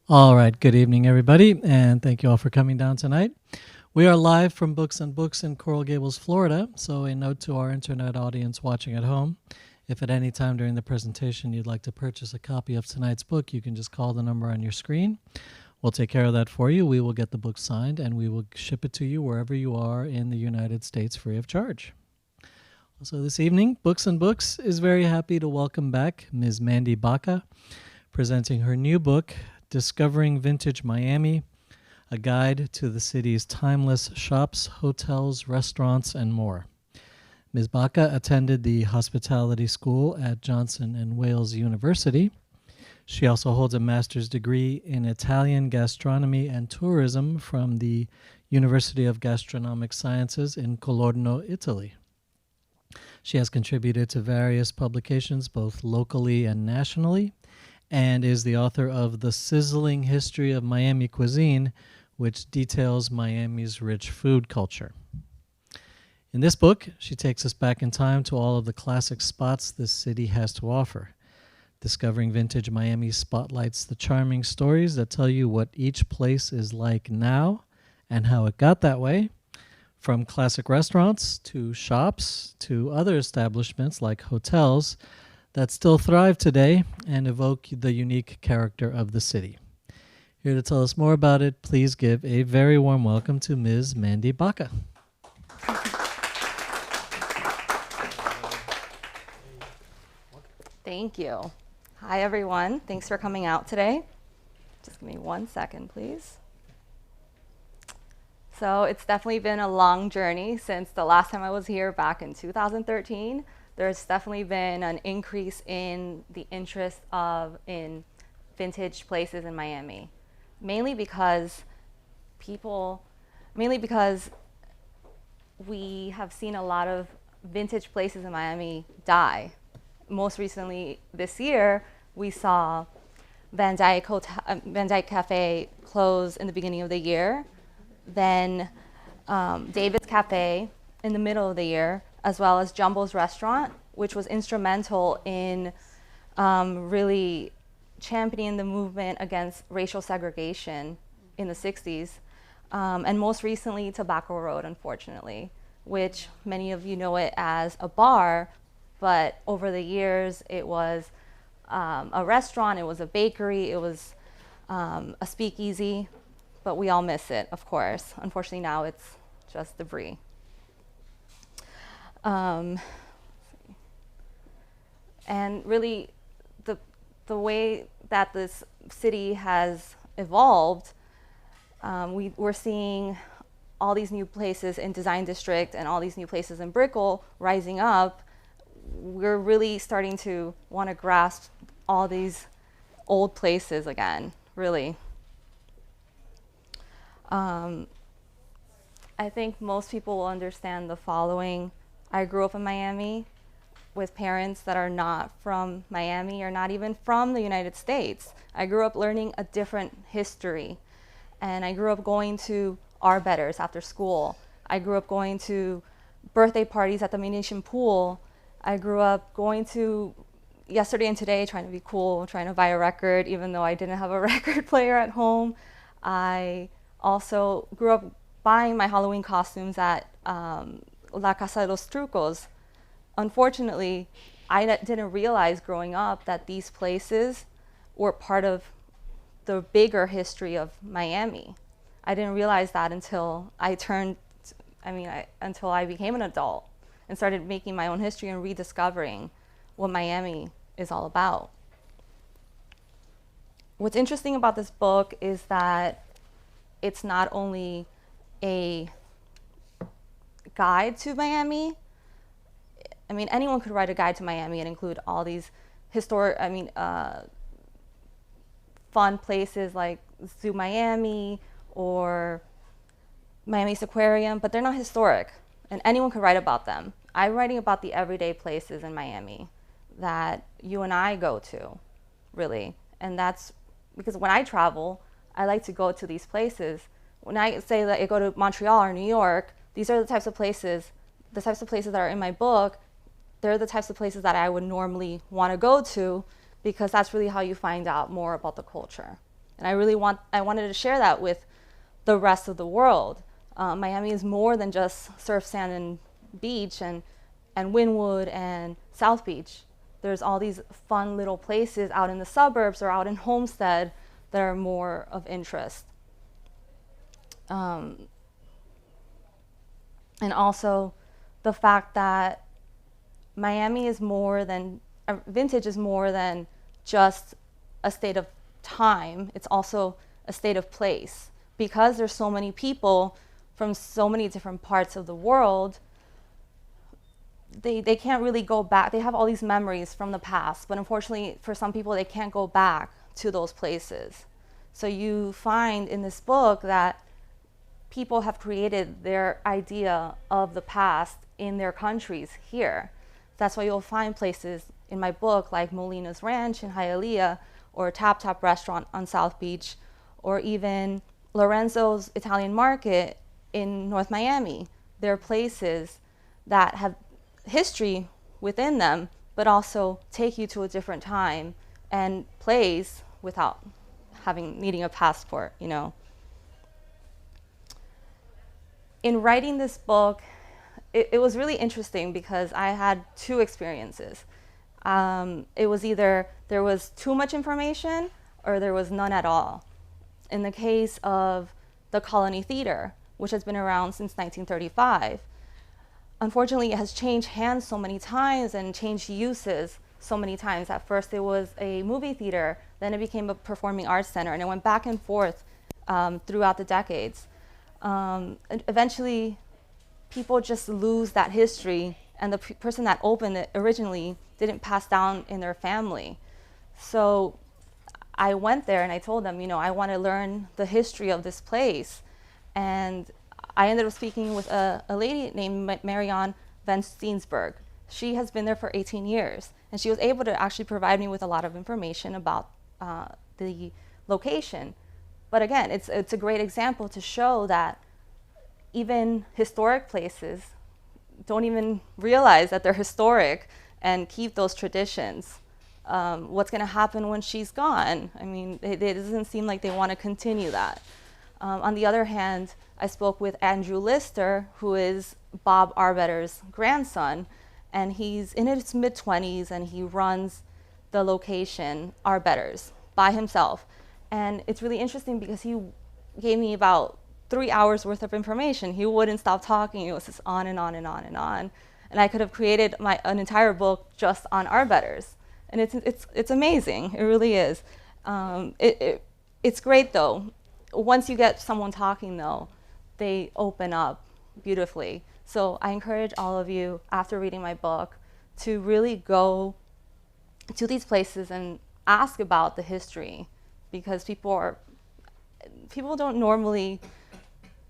All right, good evening, everybody, and thank you all for coming down tonight. We are live from Books and Books in Coral Gables, Florida, so a note to our internet audience watching at home. If at any time during the presentation you'd like to purchase a copy of tonight's book, you can just call the number on your screen. We'll take care of that for you. We will get the book signed, and we will ship it to you wherever you are in the United States free of charge. So this evening, Books and Books is very happy to welcome back Ms. Mandy Baca, presenting her new book, Discovering Vintage Miami, a guide to the city's timeless shops, hotels, restaurants, and more. Ms. Baca attended the hospitality school at Johnson & Wales University. She also holds a master's degree in Italian gastronomy and tourism from the University of Gastronomic Sciences in Colorno, Italy. She has contributed to various publications both locally and nationally, and is the author of The Sizzling History of Miami Cuisine, which details Miami's rich food culture. In this book, she takes us back in time to all of the classic spots this city has to offer. Discovering Vintage Miami spotlights the charming stories that tell you what each place is like now and how it got that way, from classic restaurants to shops to other establishments like hotels that still thrive today and evoke the unique character of the city. Here to tell us more about it, please give a very warm welcome to Ms. Mandy Baca. Thank you. Hi, everyone. Thanks for coming out today. Just give me 1 second, please. So it's definitely been a long journey since the last time I was here back in 2013. There's definitely been an increase in the interest in vintage places in Miami, mainly because we have seen a lot of vintage places in Miami die. Most recently this year, we saw Van Dyke Cafe close in the beginning of the year, then David's Cafe in the middle of the year, as well as Jumbo's Restaurant, which was instrumental in really championing the movement against racial segregation in the 60s. And most recently to Baca Road, unfortunately, which many of you know it as a bar, but over the years it was a restaurant, it was a bakery, it was a speakeasy, but we all miss it, of course. Unfortunately now it's just debris. And really, the way that this city has evolved, we're seeing all these new places in Design District and all these new places in Brickell rising up. We're really starting to want to grasp all these old places again, really. I think most people will understand the following. I grew up in Miami with parents that are not from Miami or not even from the United States. I grew up learning a different history, and I grew up going to Arbetters after school. I grew up going to birthday parties at the Venetian pool. I grew up going to Yesterday and Today, trying to be cool, trying to buy a record, even though I didn't have a record player at home. I also grew up buying my Halloween costumes at La Casa de los Trucos. Unfortunately, I didn't realize growing up that these places were part of the bigger history of Miami. I didn't realize that until until I became an adult and started making my own history and rediscovering what Miami is all about. What's interesting about this book is that it's not only a guide to Miami. I mean, anyone could write a guide to Miami and include all these fun places like Zoo Miami or Miami's Aquarium, but they're not historic, and anyone could write about them. I'm writing about the everyday places in Miami that you and I go to, really. And that's because when I travel, I like to go to these places. When I say that I go to Montreal or New York, these are the types of places that are in my book. They're the types of places that I would normally want to go to, because that's really how you find out more about the culture. And I wanted to share that with the rest of the world. Miami is more than just surf, sand, and beach, and Wynwood and South Beach. There's all these fun little places out in the suburbs or out in Homestead that are more of interest. And also the fact that Miami is more than, vintage is more than just a state of time. It's also a state of place. Because there's so many people from so many different parts of the world, they can't really go back. They have all these memories from the past, but unfortunately for some people, they can't go back to those places. So you find in this book that people have created their idea of the past in their countries here. That's why you'll find places in my book like Molina's Ranch in Hialeah, or Tap Tap Restaurant on South Beach, or even Lorenzo's Italian Market in North Miami. They're places that have history within them, but also take you to a different time and place without needing a passport, you know. In writing this book, it was really interesting because I had two experiences. It was either there was too much information or there was none at all. In the case of the Colony Theater, which has been around since 1935, unfortunately, it has changed hands so many times and changed uses so many times. At first, it was a movie theater, then it became a performing arts center, and it went back and forth throughout the decades. And eventually, people just lose that history, and the person that opened it originally didn't pass down in their family. So I went there and I told them, you know, I want to learn the history of this place. And I ended up speaking with a lady named Marianne Van Steensberg. She has been there for 18 years, and she was able to actually provide me with a lot of information about the location. But again, it's a great example to show that even historic places don't even realize that they're historic and keep those traditions. What's going to happen when she's gone? I mean, it doesn't seem like they want to continue that. On the other hand, I spoke with Andrew Lister, who is Bob Arbetter's grandson, and he's in his mid-20s, and he runs the location, Arbetter's, by himself. And it's really interesting because he gave me about 3 hours worth of information. He wouldn't stop talking. It was just on and on and on and on. And I could have created an entire book just on Arbetter's. And it's amazing. It really is. It's great, though. Once you get someone talking, though, they open up beautifully. So I encourage all of you, after reading my book, to really go to these places and ask about the history, because people don't normally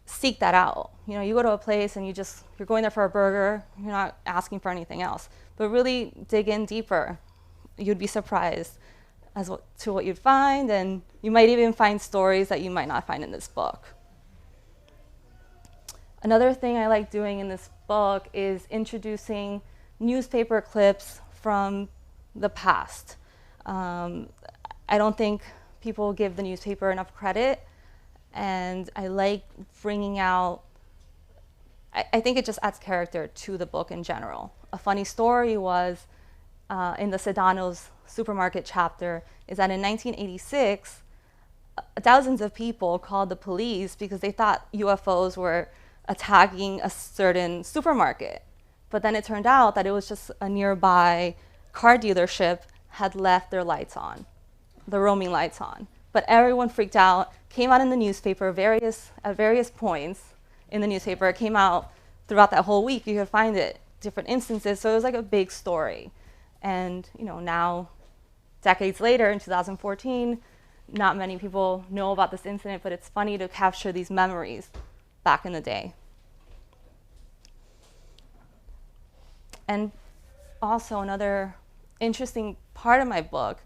seek that out. You know, you go to a place and you're going there for a burger, you're not asking for anything else. But really dig in deeper. You'd be surprised to what you'd find, and you might even find stories that you might not find in this book. Another thing I like doing in this book is introducing newspaper clips from the past. I don't think people give the newspaper enough credit, and I like bringing out, I think it just adds character to the book in general. A funny story was in the Sedano's supermarket chapter is that in 1986, thousands of people called the police because they thought UFOs were attacking a certain supermarket. But then it turned out that it was just a nearby car dealership had left their lights on, the roaming lights on. But everyone freaked out, came out in the newspaper at various points in the newspaper. It came out throughout that whole week. You could find it, different instances. So it was like a big story. And you know, now, decades later, in 2014, not many people know about this incident, but it's funny to capture these memories back in the day. And also another interesting part of my book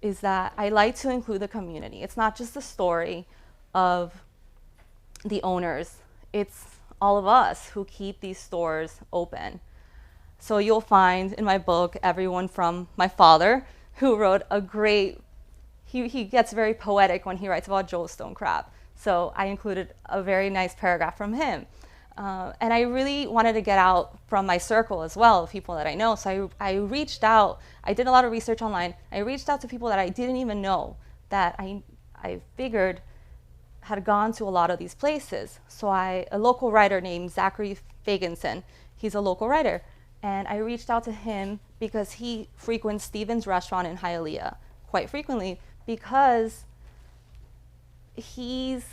is that I like to include the community. It's not just the story of the owners, it's all of us who keep these stores open. So you'll find in my book everyone from my father, who wrote he gets very poetic when he writes about Joe Stone Crab. So I included a very nice paragraph from him. And I really wanted to get out from my circle as well, of people that I know. So I reached out. I did a lot of research online. I reached out to people that I didn't even know that I figured had gone to a lot of these places. So a local writer named Zachary Fagenson, he's a local writer. And I reached out to him because he frequents Stephen's restaurant in Hialeah quite frequently, because he's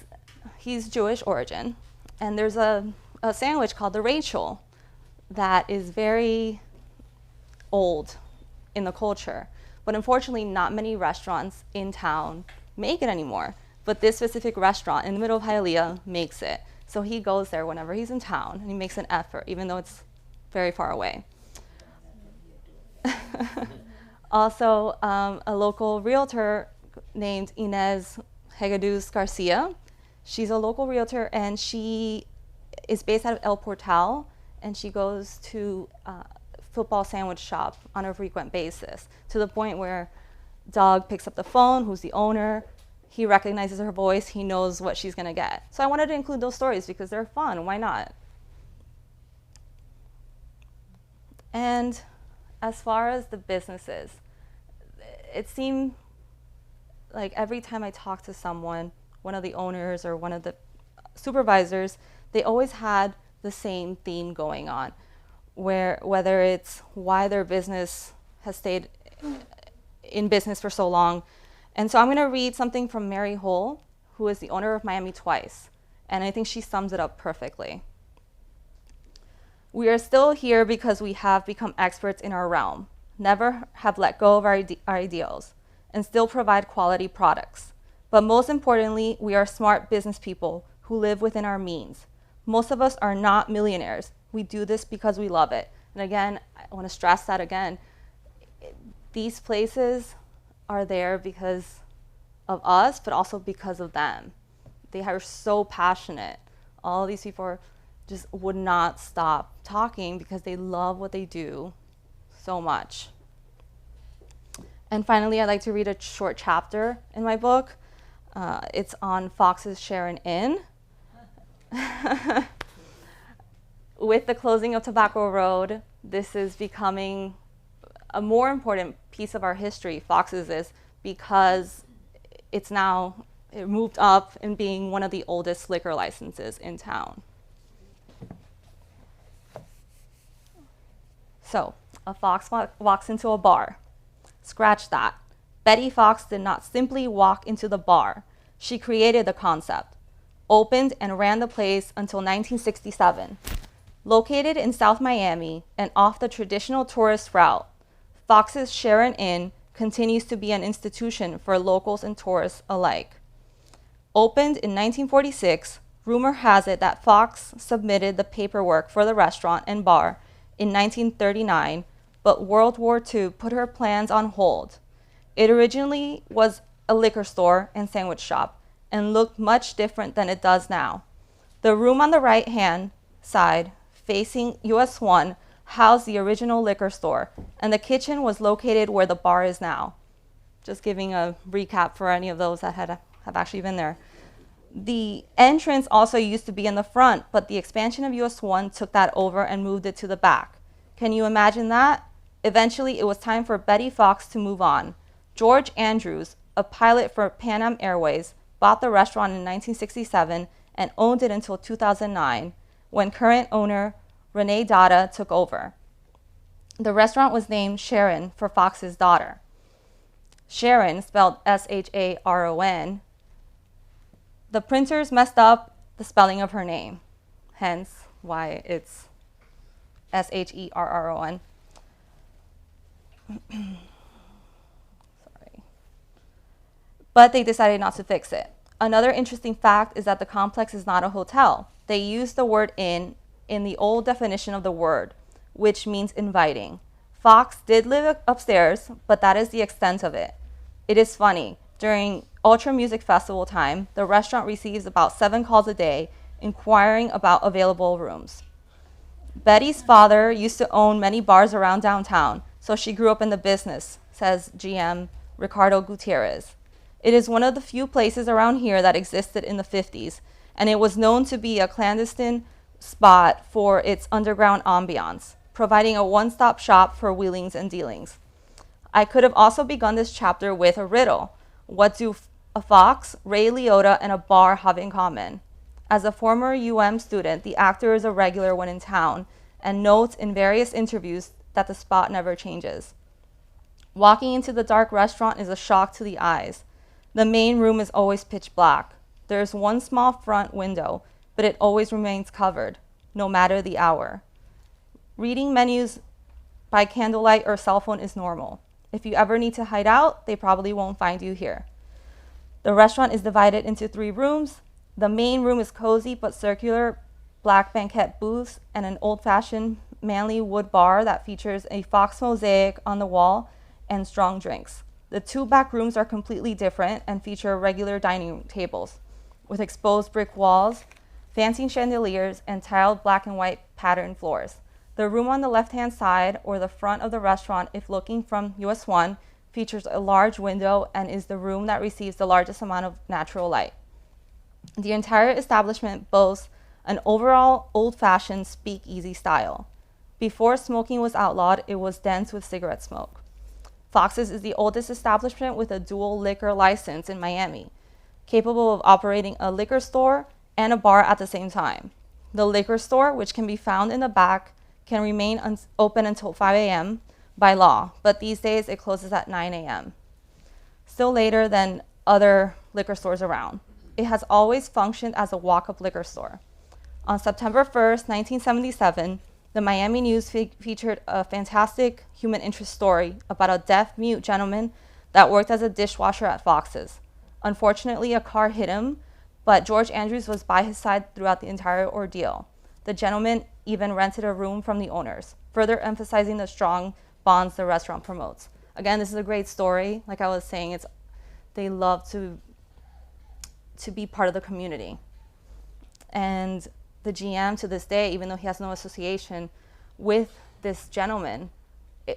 Jewish origin. And there's a sandwich called the Rachel that is very old in the culture. But unfortunately, not many restaurants in town make it anymore. But this specific restaurant in the middle of Hialeah makes it. So he goes there whenever he's in town, and he makes an effort, even though it's very far away. Also, a local realtor named Inez Hegedus Garcia. She's a local realtor, and she is based out of El Portal, and she goes to football sandwich shop on a frequent basis, to the point where Doug picks up the phone, who's the owner. He recognizes her voice. He knows what she's going to get. So I wanted to include those stories because they're fun. Why not? And as far as the businesses, it seemed like every time I talked to someone, one of the owners or one of the supervisors, they always had the same theme going on, whether it's why their business has stayed in business for so long. And so I'm going to read something from Mary Hull, who is the owner of Miami Twice, and I think she sums it up perfectly. We are still here because we have become experts in our realm, never have let go of our ideals, and still provide quality products. But most importantly, we are smart business people who live within our means. Most of us are not millionaires. We do this because we love it. And again, I want to stress that again. These places are there because of us, but also because of them. They are so passionate. All these people just would not stop talking because they love what they do so much. And finally, I'd like to read a short chapter in my book. It's on Fox's Sharon Inn. With the closing of Tobacco Road, this is becoming a more important piece of our history, Fox's is, because it moved up in being one of the oldest liquor licenses in town. So, a fox walks into a bar. Scratch that. Betty Fox did not simply walk into the bar. She created the concept, opened and ran the place until 1967. Located in South Miami and off the traditional tourist route, Fox's Sharon Inn continues to be an institution for locals and tourists alike. Opened in 1946, rumor has it that Fox submitted the paperwork for the restaurant and bar in 1939, but World War II put her plans on hold. It originally was a liquor store and sandwich shop and looked much different than it does now. The room on the right-hand side, facing US 1, housed the original liquor store, and the kitchen was located where the bar is now. Just giving a recap for any of those that have actually been there. The entrance also used to be in the front, but the expansion of US 1 took that over and moved it to the back. Can you imagine that? Eventually, it was time for Betty Fox to move on. George Andrews, a pilot for Pan Am Airways, bought the restaurant in 1967 and owned it until 2009, when current owner Renee Dada took over. The restaurant was named Sharon for Fox's daughter. Sharon, spelled S-H-A-R-O-N. The printers messed up the spelling of her name, hence why it's S-H-E-R-R-O-N. Sorry. But they decided not to fix it. Another interesting fact is that the complex is not a hotel. They used the word inn in the old definition of the word, which means inviting. Fox did live upstairs, but that is the extent of it. It is funny. During Ultra Music Festival time, the restaurant receives about 7 calls a day inquiring about available rooms. Betty's father used to own many bars around downtown, so she grew up in the business, says GM Ricardo Gutierrez. It is one of the few places around here that existed in the 50s, and it was known to be a clandestine spot for its underground ambiance, providing a one-stop shop for wheelings and dealings. I could have also begun this chapter with a riddle. What do a fox, Ray Liotta, and a bar have in common? As a former UM student, the actor is a regular when in town and notes in various interviews that the spot never changes. Walking into the dark restaurant is a shock to the eyes. The main room is always pitch black. There is one small front window, but it always remains covered, no matter the hour. Reading menus by candlelight or cell phone is normal. If you ever need to hide out, they probably won't find you here. The restaurant is divided into 3 rooms. The main room is cozy but circular, black banquette booths, and an old-fashioned manly wood bar that features a fox mosaic on the wall and strong drinks. The 2 back rooms are completely different and feature regular dining tables with exposed brick walls, fancy chandeliers, and tiled black and white patterned floors. The room on the left-hand side, or the front of the restaurant if looking from US 1, features a large window and is the room that receives the largest amount of natural light. The entire establishment boasts an overall old-fashioned speakeasy style. Before smoking was outlawed, it was dense with cigarette smoke. Fox's is the oldest establishment with a dual liquor license in Miami, capable of operating a liquor store and a bar at the same time. The liquor store, which can be found in the back, can remain open until 5 a.m. by law, but these days it closes at 9 a.m., still later than other liquor stores around. It has always functioned as a walk-up liquor store. On September 1st, 1977, the Miami News featured a fantastic human interest story about a deaf-mute gentleman that worked as a dishwasher at Fox's. Unfortunately, a car hit him, but George Andrews was by his side throughout the entire ordeal. The gentleman even rented a room from the owners, further emphasizing the strong bonds the restaurant promotes. Again, this is a great story. Like I was saying, they love to be part of the community. And the GM to this day, even though he has no association with this gentleman,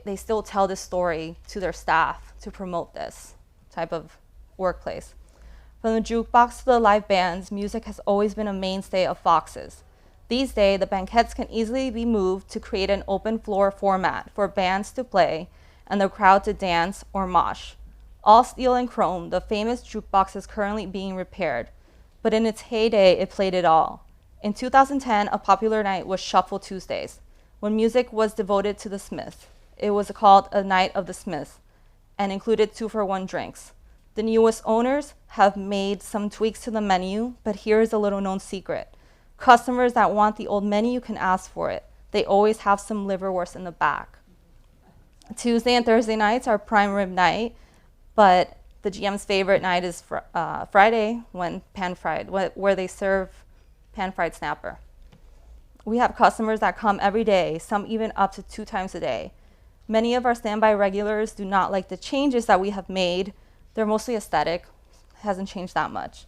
they still tell this story to their staff to promote this type of workplace. From the jukebox to the live bands, music has always been a mainstay of Fox's. These days, the banquettes can easily be moved to create an open floor format for bands to play and the crowd to dance or mosh. All steel and chrome, the famous jukebox is currently being repaired, but in its heyday, it played it all. In 2010, a popular night was Shuffle Tuesdays, when music was devoted to the Smiths. It was called a Night of the Smiths and included 2-for-1 drinks. The newest owners have made some tweaks to the menu, but here is a little known secret. Customers that want the old menu can ask for it. They always have some liverwurst in the back. Tuesday and Thursday nights are prime rib night, but the GM's favorite night is Friday, when pan-fried, where they serve pan-fried snapper. We have customers that come every day, some even up to 2 times a day. Many of our standby regulars do not like the changes that we have made. They're mostly aesthetic, hasn't changed that much.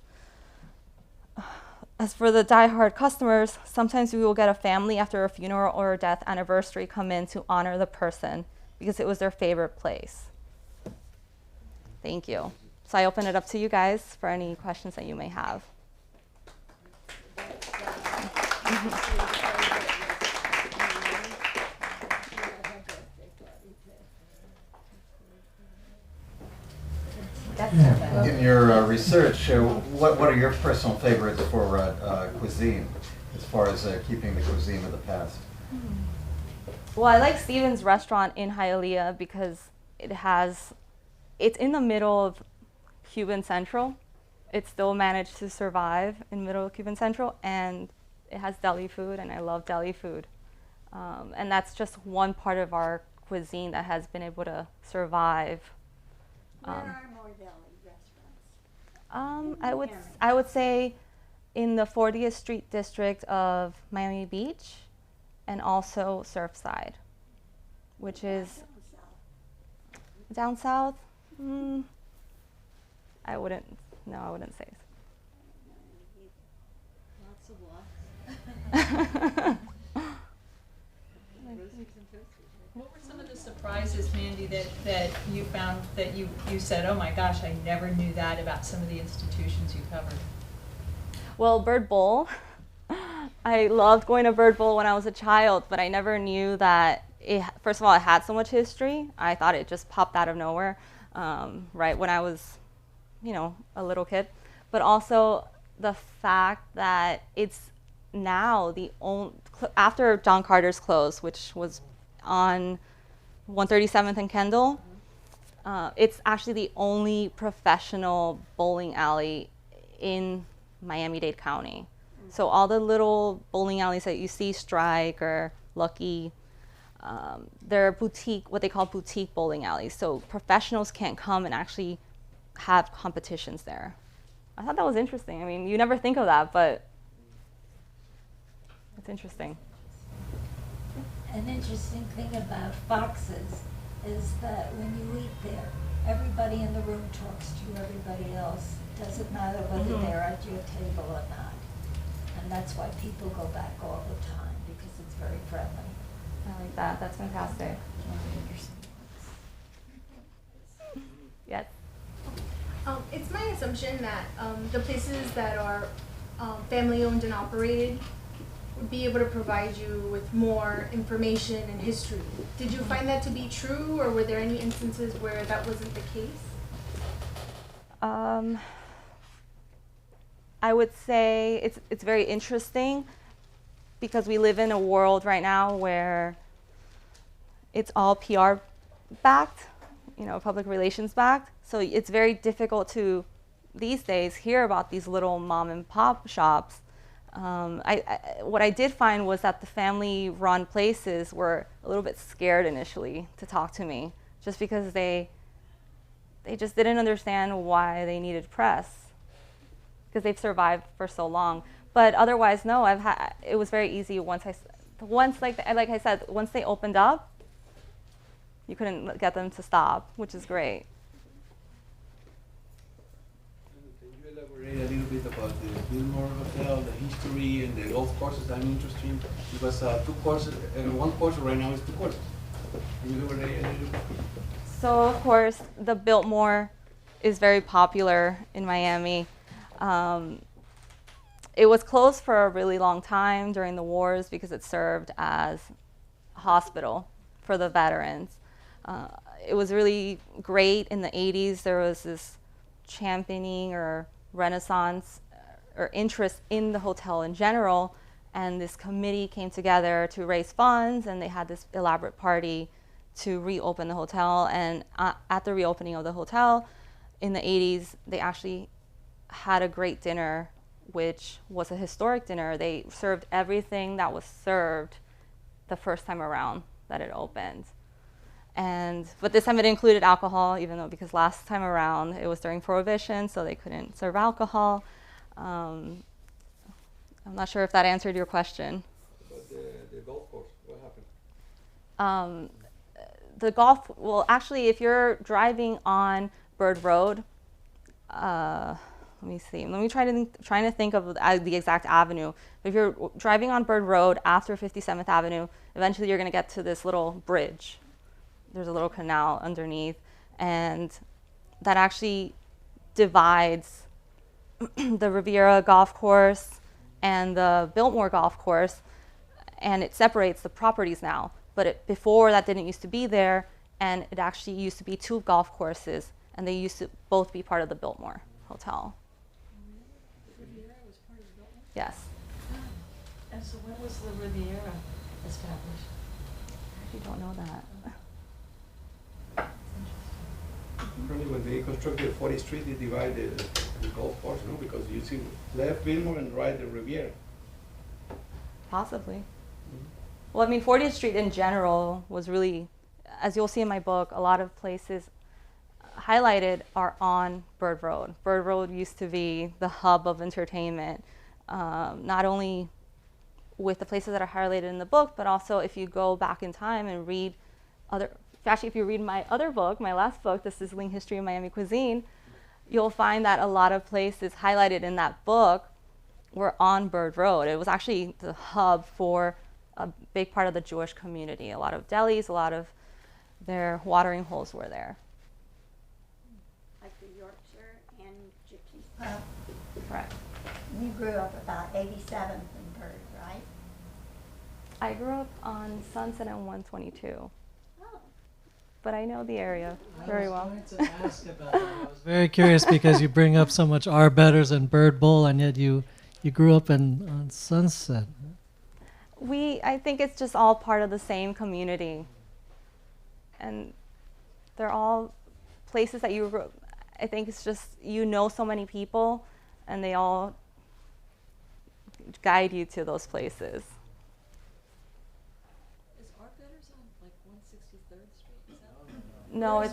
As for the die-hard customers, sometimes we will get a family after a funeral or a death anniversary come in to honor the person because it was their favorite place. Thank you. So I open it up to you guys for any questions that you may have. In your research, what are your personal favorites for cuisine, as far as keeping the cuisine of the past? Well, I like Steven's restaurant in Hialeah because it's in the middle of Cuban Central. It still managed to survive in the middle of Cuban Central, and it has deli food, and I love deli food. And that's just one part of our cuisine that has been able to survive. Where are more deli restaurants? I would say in the 40th Street district of Miami Beach, and also Surfside, which is down south. I wouldn't say. Lots of walks. What were some of the surprises, Mandy, that you found that you said, oh my gosh, I never knew that about some of the institutions you covered? Well, Bird Bowl. I loved going to Bird Bowl when I was a child, but I never knew that first of all, it had so much history. I thought it just popped out of nowhere, right when I was, a little kid. But also the fact that it's now the only, after John Carter's close, which was on 137th and Kendall, it's actually the only professional bowling alley in Miami-Dade County. So all the little bowling alleys that you see, Strike or Lucky, they're boutique, what they call boutique bowling alleys. So professionals can't come and actually have competitions there. I thought that was interesting. I mean, you never think of that, but it's interesting. An interesting thing about Foxes is that when you eat there, everybody in the room talks to everybody else. Doesn't matter whether they're at your table or not. And that's why people go back all the time, because it's very friendly. I like that. That's fantastic. Yes. It's my assumption that the places that are family-owned and operated would be able to provide you with more information and history. Did you find that to be true, or were there any instances where that wasn't the case? I would say it's very interesting because we live in a world right now where it's all PR backed, public relations backed. So it's very difficult to, these days, hear about these little mom and pop shops. What I did find was that the family-run places were a little bit scared initially to talk to me, just because they just didn't understand why they needed press, because they've survived for so long. But otherwise, no, it was very easy once like I said, once they opened up, you couldn't get them to stop, which is great. Can you elaborate a little bit about the Billmore Hotel, the history, and the golf courses? I'm interested because two courses, and one course right now is two courses. Can you elaborate a little bit? So of course, the Biltmore is very popular in Miami. It was closed for a really long time during the wars because it served as a hospital for the veterans. It was really great in the 80s. There was this championing or renaissance or interest in the hotel in general, and this committee came together to raise funds, and they had this elaborate party to reopen the hotel. And at the reopening of the hotel in the 80s, they actually had a great dinner, which was a historic dinner. They served everything that was served the first time around that it opened. But this time it included alcohol, even though because last time around it was during Prohibition, so they couldn't serve alcohol. I'm not sure if that answered your question. But the golf course, what happened? The golf, well, actually, if you're driving on Bird Road, let me see. Let me trying to think of the exact avenue. If you're driving on Bird Road after 57th Avenue, eventually you're going to get to this little bridge. There's a little canal underneath, and that actually divides the Riviera Golf Course and the Biltmore Golf Course, and it separates the properties now. But before, that didn't used to be there, and it actually used to be two golf courses, and they used to both be part of the Biltmore Hotel. Riviera was part of the Biltmore? Yes. And so when was the Riviera established? You don't know that. Probably when they constructed 40th Street, they divided the golf course, no? Because you see left Billmore and right the Riviera. Possibly. Well, I mean, 40th Street in general was really, as you'll see in my book, a lot of places highlighted are on Bird Road. Bird Road used to be the hub of entertainment, not only with the places that are highlighted in the book, but also if you go back in time and read if you read my other book, my last book, The Sizzling History of Miami Cuisine, you'll find that a lot of places highlighted in that book were on Bird Road. It was actually the hub for a big part of the Jewish community. A lot of delis, a lot of their watering holes were there. Like the Yorkshire and Gypsies. Well, Correct. you grew up about 87th and Bird, right? I grew up on Sunset and 122, Oh, but I know the area very well. I was going to ask about that. I was very curious because you bring up so much Arbetters and Bird Bowl, and yet you grew up on Sunset. I think it's just all part of the same community. And they're all places that you, I think it's just, you know so many people, and they all guide you to those places. Is Arbetters on like 163rd Street? Is that? No, Where's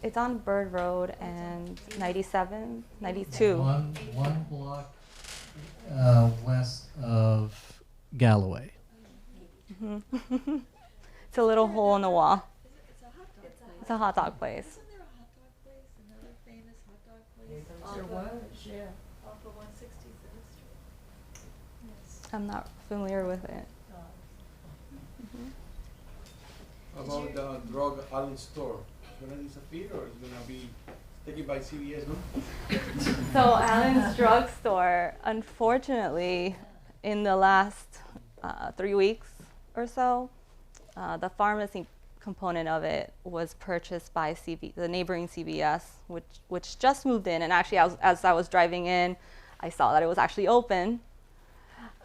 it's on Bird Road and 97, 92. One block west of Galloway. It's a little hole in the wall. It's a hot dog place. It's a hot dog place. Isn't there a hot dog place, another famous hot dog place? There was, yeah. Off of 163rd Street. Yes. I'm not familiar with it. How about the drug outlet store? It's gonna disappear or it's gonna be taken by CVS, no? So Allen's drugstore, unfortunately, in the last 3 weeks or so, the pharmacy component of it was purchased by the neighboring CVS, which just moved in. And actually, as I was driving in, I saw that it was actually open.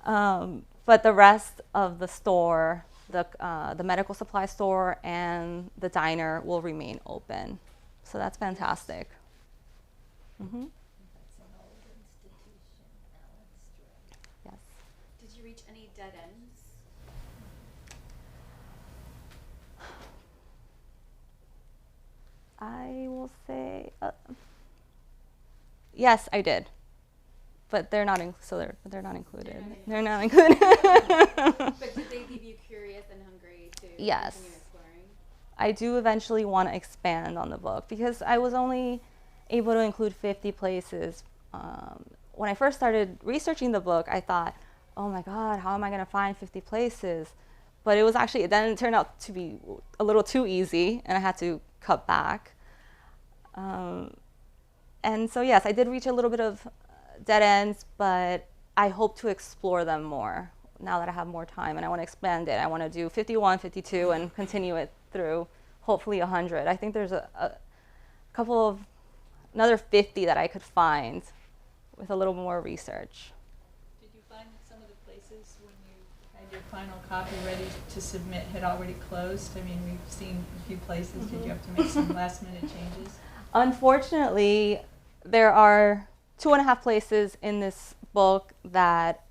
But the rest of the store, the medical supply store and the diner will remain open. So that's fantastic. Mm-hmm. That's an old institution, Allen's Store. Yes. did you reach any dead ends? I will say, yes, I did, but they're not they're not included. They're not included. But did they leave you curious and hungry to Yes. continue exploring? I do eventually want to expand on the book because I was only able to include 50 places. When I first started researching the book, I thought, oh my God, how am I going to find 50 places? But then it turned out to be a little too easy, and I had to cut back. And so, yes, I did reach a little bit of dead ends, but I hope to explore them more now that I have more time, and I want to expand it. I want to do 51, 52, and continue it through hopefully 100. I think there's another 50 that I could find with a little more research. Did you find that some of the places when you had your final copy ready to submit had already closed? I mean, we've seen a few places. Did you have to make some last minute changes? Unfortunately, there are 2.5 places in this book that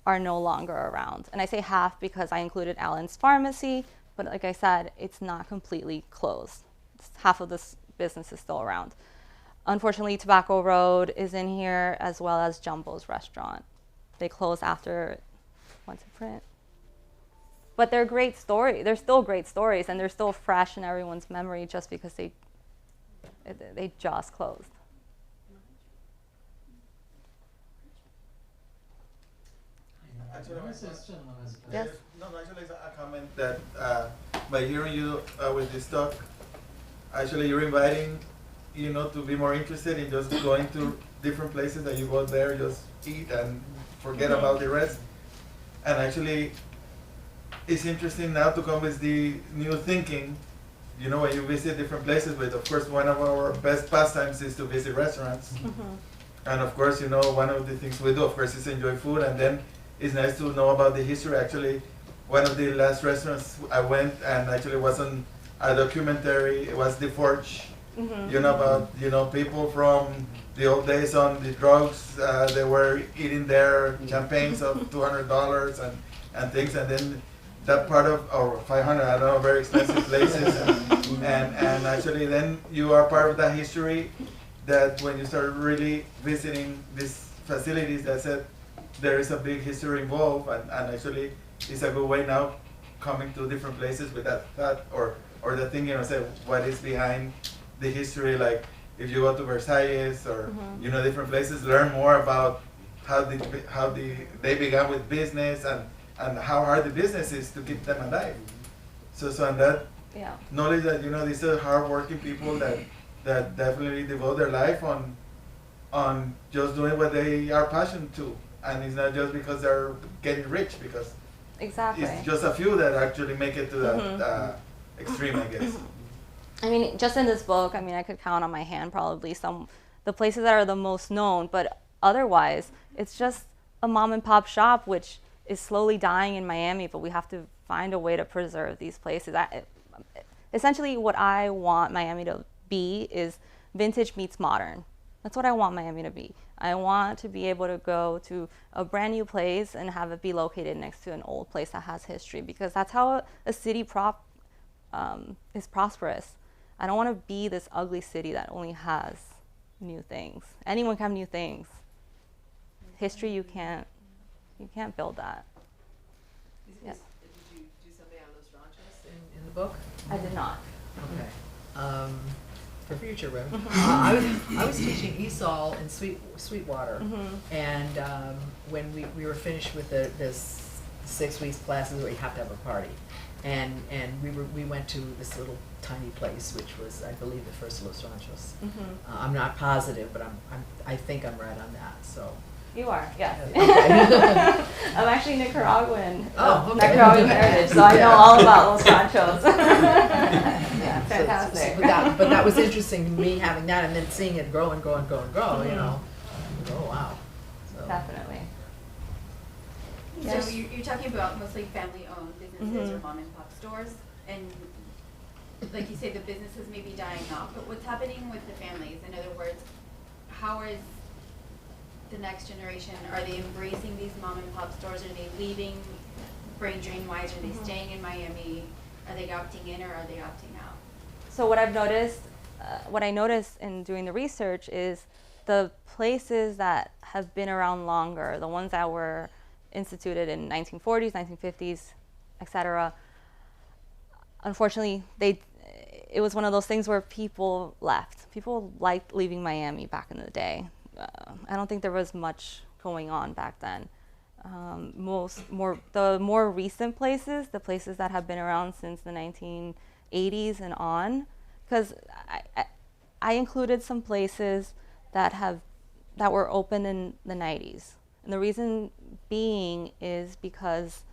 are no longer around. And I say half because I included Allen's Pharmacy, but like I said, it's not completely closed. Half of this business is still around. Unfortunately, Tobacco Road is in here, as well as Jumbo's Restaurant. They closed after it went to print. But they're great stories. They're still great stories, and they're still fresh in everyone's memory just because they just closed. Actually, Yes. No, actually, it's a comment that by hearing you with this talk, actually, you're inviting, to be more interested in just going to different places that you go there, just eat and forget about the rest. And actually, it's interesting now to come with the new thinking. When you visit different places, but of course, one of our best pastimes is to visit restaurants. And of course, one of the things we do, of course, is enjoy food, and then it's nice to know about the history. Actually, one of the last restaurants I went and actually was on a documentary. It was The Forge, about people from the old days on the drugs. They were eating their champagnes of $200 and things, and then that part of, or 500, I don't know, very expensive places, and actually then you are part of that history. That when you start really visiting these facilities, that said there is a big history involved, and actually it's a good way now coming to different places with that thought or the thinking of say what is behind the history. Like if you go to Versailles or different places, learn more about how they began with business and how hard the business is to keep them alive. So and that Yeah. knowledge that, you know, these are hardworking people that definitely devote their life on just doing what they are passionate to, and it's not just because they're getting rich, because Exactly. it's just a few that actually make it to that extreme, I guess. I mean, just in this book, I mean, I could count on my hand probably the places that are the most known, but otherwise, it's just a mom and pop shop, which is slowly dying in Miami, but we have to find a way to preserve these places. Essentially, what I want Miami to be is vintage meets modern. That's what I want Miami to be. I want to be able to go to a brand new place and have it be located next to an old place that has history, because that's how a city is prosperous. I don't want to be this ugly city that only has new things. Anyone can have new things. History, you can't build that. Yeah. Did you do something on Los Ranchos in the book? I did not. Okay. For future room. I was teaching ESOL in Sweetwater, and when we were finished with this 6 weeks classes, we have to have a party, and we went to this little tiny place, which was, I believe, the first Los Ranchos. I'm not positive, but I think I'm right on that. So. You are, yes. Okay. I'm actually Nicaraguan. Oh, okay. Nicaraguan heritage, so I know all about Los Ranchos. Yeah, fantastic. But that was interesting to me, having that, and then seeing it grow and grow and grow and grow. You know, oh wow. So. Definitely. So Yes. you're talking about mostly family-owned businesses or mom and pop stores, and like you say, the businesses may be dying off, but what's happening with the families? In other words, how is the next generation, are they embracing these mom and pop stores? Are they leaving brain drain wise? Are they staying in Miami? Are they opting in or are they opting out? So what I've noticed, what I noticed in doing the research is the places that have been around longer, the ones that were instituted in 1940s, 1950s, etc. Unfortunately, it was one of those things where people left. People liked leaving Miami back in the day. I don't think there was much going on back then. The more recent places, the places that have been around since the 1980s and on, because I included some places that were open in the 90s, and the reason being is because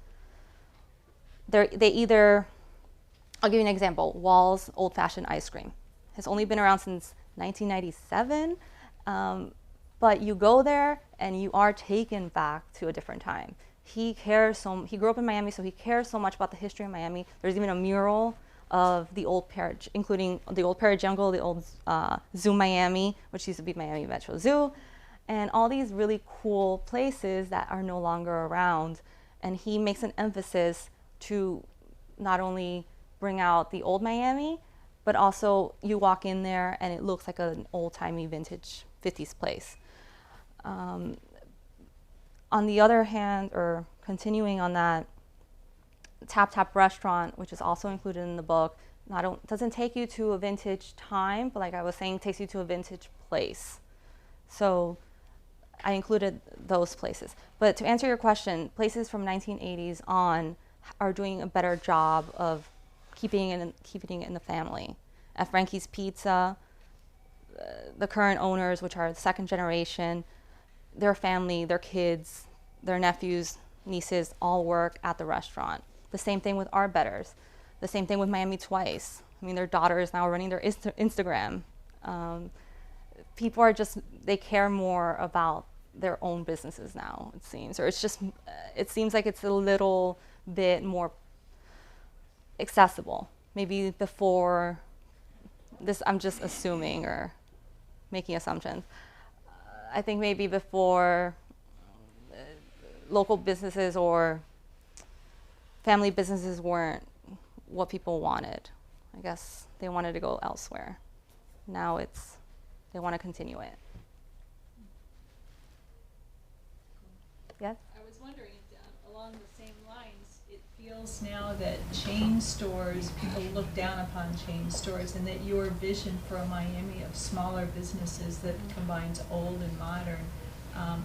they either, I'll give you an example. Wall's Old Fashioned Ice Cream has only been around since 1997. But you go there and you are taken back to a different time. He grew up in Miami, so he cares so much about the history of Miami. There's even a mural of the old Parrot, including the old Parrot Jungle, the old Zoo Miami, which used to be Miami Metro Zoo, and all these really cool places that are no longer around. And he makes an emphasis to not only bring out the old Miami, but also you walk in there and it looks like an old-timey vintage 50s place. On the other hand, or continuing on that, Tap Tap Restaurant, which is also included in the book, doesn't take you to a vintage time, but like I was saying, takes you to a vintage place. So I included those places. But to answer your question, places from 1980s on are doing a better job of keeping it in the family. At Frankie's Pizza, the current owners, which are the second generation, their family, their kids, their nephews, nieces, all work at the restaurant. The same thing with Our Betters. The same thing with Miami Twice. I mean, their daughter is now running their Instagram. People they care more about their own businesses now, it seems. Or it seems like it's a little bit more accessible. Maybe before this, I'm just assuming or making assumptions. I think maybe before local businesses or family businesses weren't what people wanted. I guess they wanted to go elsewhere. Now they want to continue it. Yes? I was wondering, along the same lines, it feels now that chain stores, people look down upon chain stores, and that your vision for a Miami of smaller businesses that combines old and modern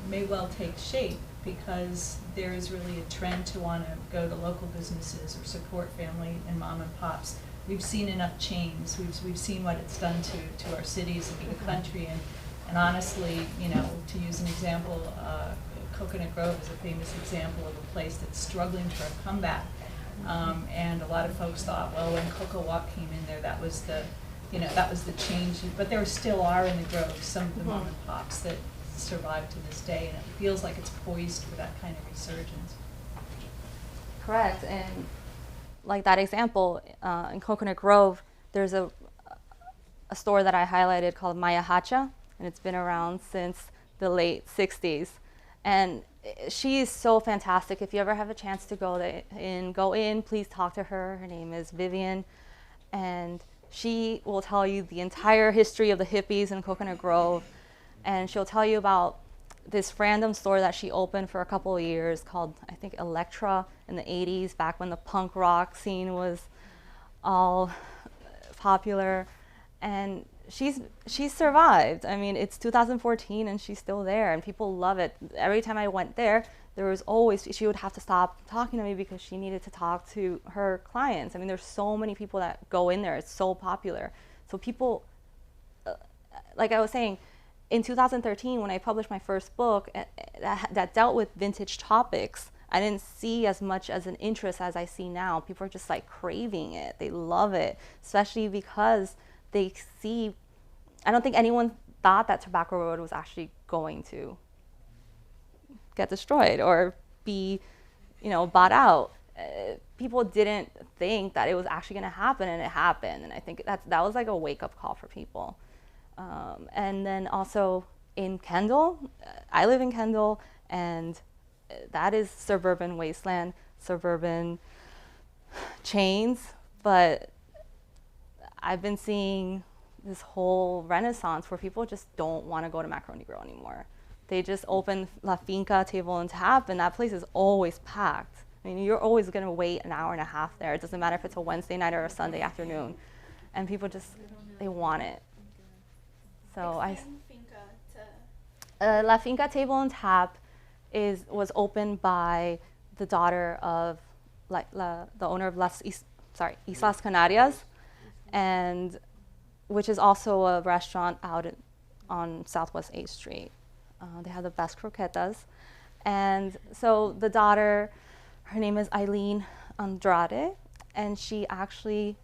may well take shape. because there is really a trend to want to go to local businesses or support family and mom and pops. We've seen enough change. We've seen what it's done to our cities and to the country, and honestly, you know, to use an example, Coconut Grove is a famous example of a place that's struggling for a comeback. And a lot of folks thought, well, when Cocoa Walk came in there, that was the, you know, that was the change. But there still are in the Grove some of the mom and pops that survive to this day, and it feels like it's poised for that kind of resurgence. Correct. And like that example, in Coconut Grove, there's a store that I highlighted called Maya Hacha, and it's been around since the late 60s. And she is so fantastic. If you ever have a chance to go in, please talk to her. Her name is Vivian, and she will tell you the entire history of the hippies in Coconut Grove, and she'll tell you about this random store that she opened for a couple of years called, I think, Electra in the 80s, back when the punk rock scene was all popular. And she's survived. I mean, it's 2014 and she's still there and people love it. Every time I went there, there was always, she would have to stop talking to me because she needed to talk to her clients. I mean, there's so many people that go in there. It's so popular. So people, like I was saying, in 2013, when I published my first book that dealt with vintage topics, I didn't see as much as an interest as I see now. People are just like craving it. They love it, especially because they see, I don't think anyone thought that Tobacco Road was actually going to get destroyed or be, you know, bought out. People didn't think that it was actually going to happen, and it happened. And I think that was like a wake-up call for people. And then also in Kendall, I live in Kendall, and that is suburban wasteland, suburban chains, but I've been seeing this whole renaissance where people just don't want to go to Macaroni Grill anymore. They just opened La Finca Table and Tap, and that place is always packed. I mean, you're always going to wait an hour and a half there. It doesn't matter if it's a Wednesday night or a Sunday afternoon. And people just, they want it. So La Finca Table and Tap was opened by the daughter of the owner of Islas Canarias, and which is also a restaurant out on Southwest 8th Street. They have the best croquetas. And so the daughter, her name is Eileen Andrade, and she actually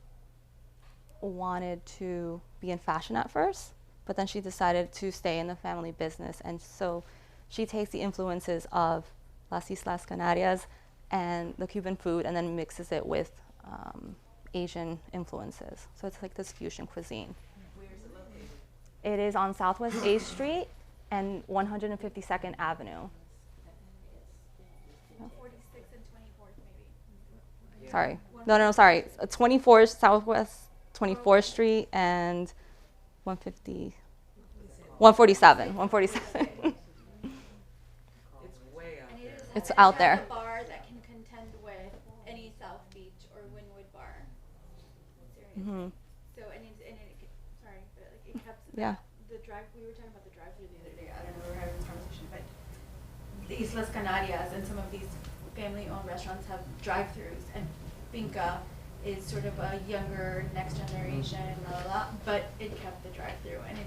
wanted to be in fashion at first, but then she decided to stay in the family business. And so she takes the influences of Las Islas Canarias and the Cuban food and then mixes it with Asian influences. So it's like this fusion cuisine. Where is it located? It is on Southwest 8th Street and 152nd Avenue. 46th and 24th, maybe. Sorry. No, sorry. 24th Southwest 24th Street and 147. It's way out there. It's out there. A bar that can contend with any South Beach or Wynwood bar. Mm-hmm. So sorry, but like it kept Yeah. the drive. We were talking about the drive-through the other day. I don't know, we were having this conversation, but the Islas Canarias and some of these family-owned restaurants have drive-throughs, and Finca is sort of a younger, next generation, but it kept the drive-through, and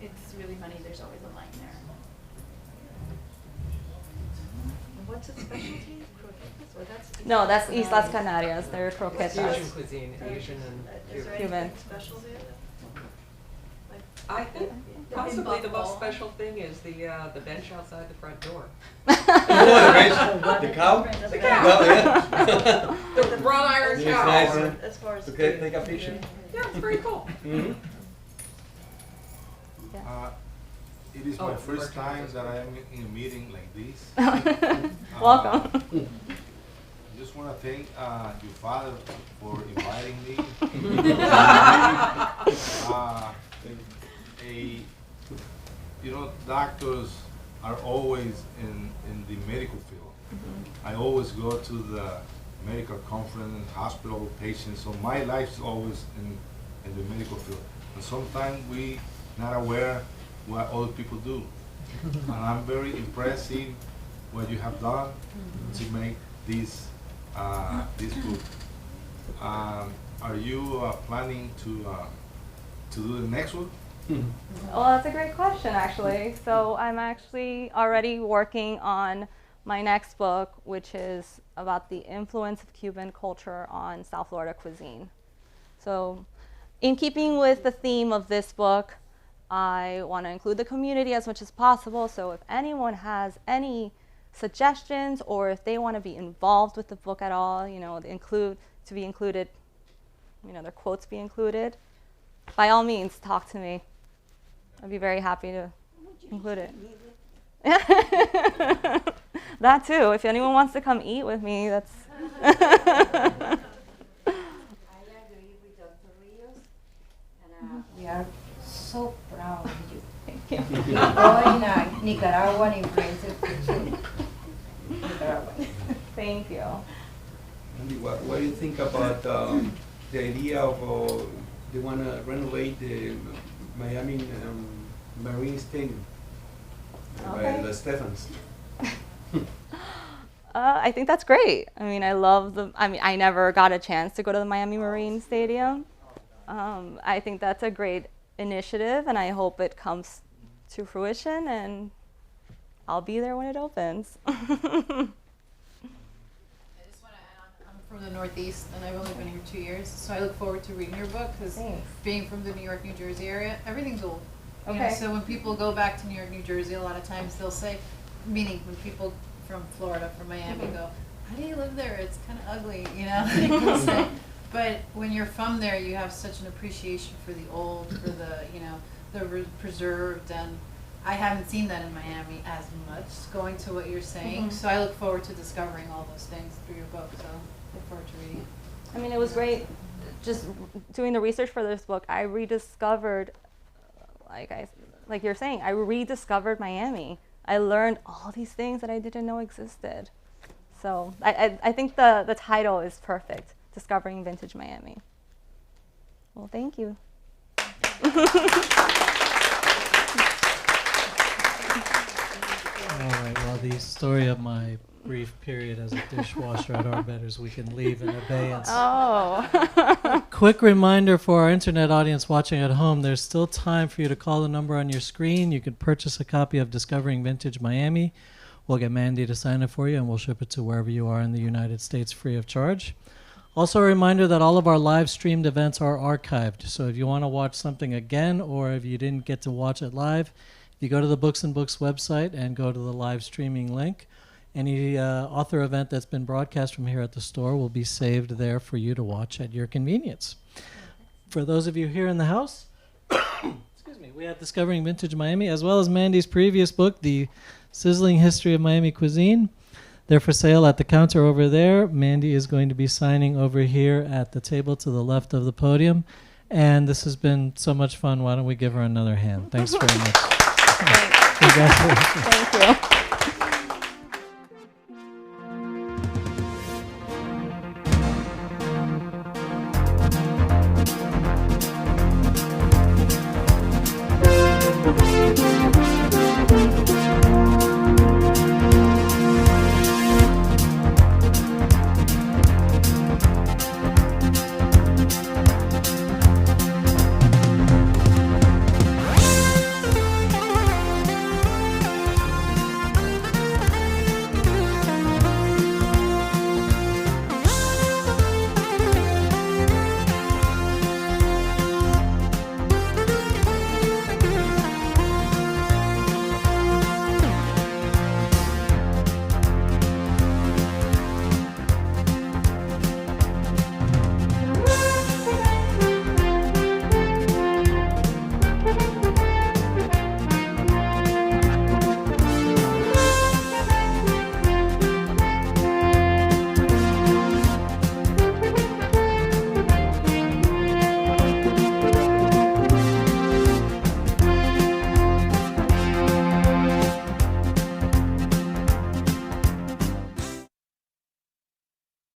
it's really funny. There's always a line there. And what's its specialty? Croquetas? Or No, that's Islas Canarias. They're It's croquetas. Fusion cuisine, Asian and Cuban. Cuban. special there? I think possibly the most special thing is the bench outside the front door. The cow? The cow. Oh, yeah. The wrought iron It's cow. nice, huh? As far as Okay, take a picture. Yeah, it's very cool. Mm-hmm. It is Oh, my first virtual time as that well. I am in a meeting like this. Welcome. I just want to thank your father for inviting me. Doctors are always in the medical field. I always go to the medical conference, hospital patients, so my life is always in the medical field. And sometimes we not aware what other people do. And I'm very impressive what you have done to make this book. Are you planning to do the next one? Well, that's a great question, actually. So I'm actually already working on my next book, which is about the influence of Cuban culture on South Florida cuisine. So in keeping with the theme of this book, I want to include the community as much as possible. So if anyone has any suggestions, or if they want to be involved with the book at all, you know, to be included, you know, their quotes be included, by all means, talk to me. I'd be very happy to include it. That too. If anyone wants to come eat with me, that's. I agree with Dr. Rios, and we are so proud of you. Thank you. All in Nicaraguan influences too. Nicaragua. Thank you. Andy, what do you think about the idea of they want to renovate the Miami Marine Stadium by the Stephans? I think that's great. I mean, I never got a chance to go to the Miami Marine Stadium. I think that's a great initiative, and I hope it comes to fruition, and I'll be there when it opens. I just want to add on, I'm from the Northeast, and I've only been here 2 years, so I look forward to reading your book, because being from the New York, New Jersey area, everything's old. You know, so when people go back to New York, New Jersey, a lot of times they'll say, meaning when people from Florida, from Miami go, how do you live there? It's kind of ugly, you know? They'll say. But when you're from there, you have such an appreciation for the old, for the, you know, the preserved, and I haven't seen that in Miami as much, going to what you're saying. So I look forward to discovering all those things through your book, so look forward to reading it. I mean, it was great just doing the research for this book. I rediscovered, like you're saying, I rediscovered Miami. I learned all these things that I didn't know existed. So I think the title is perfect, Discovering Vintage Miami. Well, thank you. All right, well, the story of my brief period as a dishwasher at Arbetter's we can leave in abeyance. Oh. Quick reminder for our internet audience watching at home, there's still time for you to call the number on your screen. You can purchase a copy of Discovering Vintage Miami. We'll get Mandy to sign it for you, and we'll ship it to wherever you are in the United States free of charge. Also a reminder that all of our live streamed events are archived. So if you want to watch something again, or if you didn't get to watch it live, you go to the Books and Books website and go to the live streaming link. Any author event that's been broadcast from here at the store will be saved there for you to watch at your convenience. For those of you here in the house, excuse me, we have Discovering Vintage Miami, as well as Mandy's previous book, The Sizzling History of Miami Cuisine. They're for sale at the counter over there. Mandy is going to be signing over here at the table to the left of the podium. And this has been so much fun. Why don't we give her another hand? Thanks very much. Thank you.